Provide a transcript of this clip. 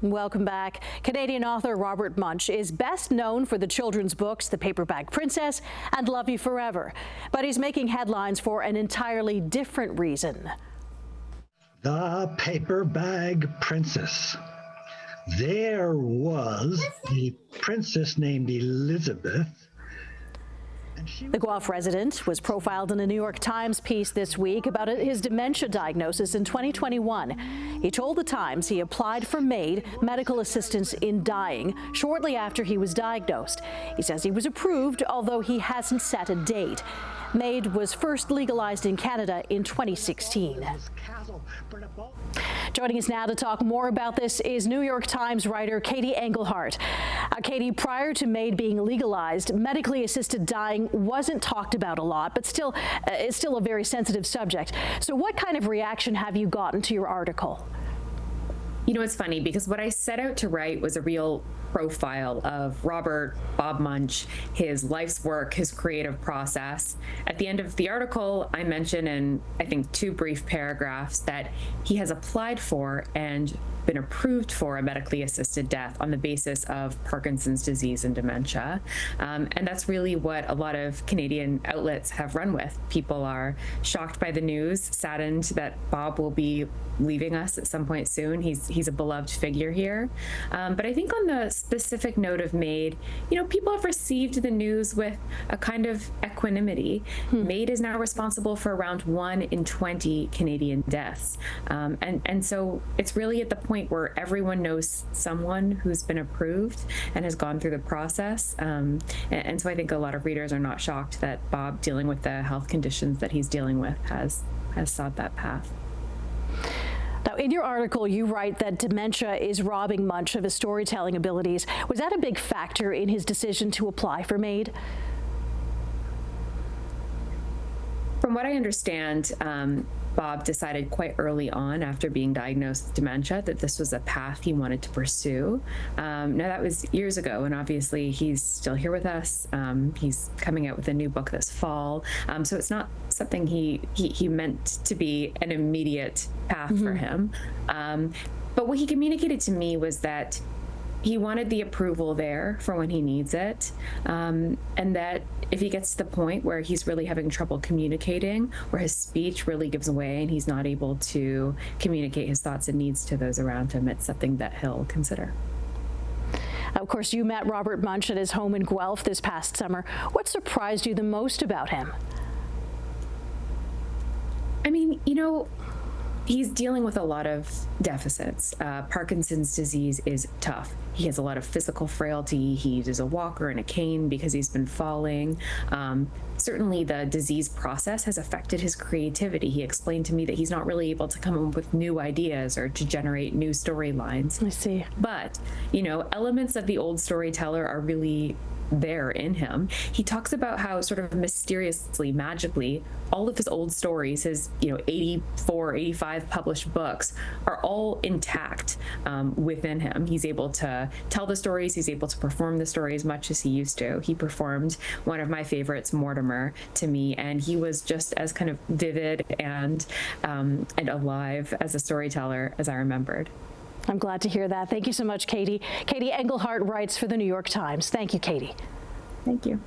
Welcome back. Canadian author Robert Munsch is best known for the children's books The Paper Bag Princess and Love You Forever. But he's making headlines for an entirely different reason. The Paper Bag Princess. There was a princess named Elizabeth. The Guelph resident was profiled in a New York Times piece this week about his dementia diagnosis in 2021. He told the Times he applied for MAID, medical assistance in dying, shortly after he was diagnosed. He says he was approved, although he hasn't set a date. MAID was first legalized in Canada in 2016. Joining us now to talk more about this is New York Times writer Katie Engelhart. Katie, prior to MAID being legalized, medically assisted dying wasn't talked about a lot, but it's still a very sensitive subject. So what kind of reaction have you gotten to your article? You know, it's funny because what I set out to write was a real profile of Bob Munsch, his life's work, his creative process. At the end of the article, I mention in, I think, 2 brief paragraphs that he has applied for and been approved for a medically assisted death on the basis of Parkinson's disease and dementia. And that's really what a lot of Canadian outlets have run with. People are shocked by the news, saddened that Bob will be leaving us at some point soon. He's a beloved figure here. But I think on the specific note of MAID, you know, people have received the news with a kind of equanimity. MAID is now responsible for around 1 in 20 Canadian deaths. And so it's really at the point where everyone knows someone who's been approved and has gone through the process. And so I think a lot of readers are not shocked that Bob, dealing with the health conditions that he's dealing with, has sought that path. Now, in your article, you write that dementia is robbing Munsch of his storytelling abilities. Was that a big factor in his decision to apply for MAID? From what I understand, Bob decided quite early on, after being diagnosed with dementia, that this was a path he wanted to pursue. Now, that was years ago, and obviously he's still here with us. He's coming out with a new book this fall. So it's not something he meant to be an immediate path for him. But what he communicated to me was that he wanted the approval there for when he needs it, and that if he gets to the point where he's really having trouble communicating, where his speech really gives way and he's not able to communicate his thoughts and needs to those around him, it's something that he'll consider. Of course, you met Robert Munsch at his home in Guelph this past summer. What surprised you the most about him? I mean, you know, he's dealing with a lot of deficits. Parkinson's disease is tough. He has a lot of physical frailty. He uses a walker and a cane because he's been falling. Certainly the disease process has affected his creativity. He explained to me that he's not really able to come up with new ideas or to generate new storylines. I see. But, you know, elements of the old storyteller are really there in him. He talks about how sort of mysteriously, magically, all of his old stories, his 84, 85 published books, are all intact within him. He's able to tell the stories. He's able to perform the stories much as he used to. He performed one of my favorites, Mortimer, to me, and he was just as kind of vivid and alive as a storyteller as I remembered. I'm glad to hear that. Thank you so much, Katie. Katie Engelhart writes for the New York Times. Thank you, Katie. Thank you.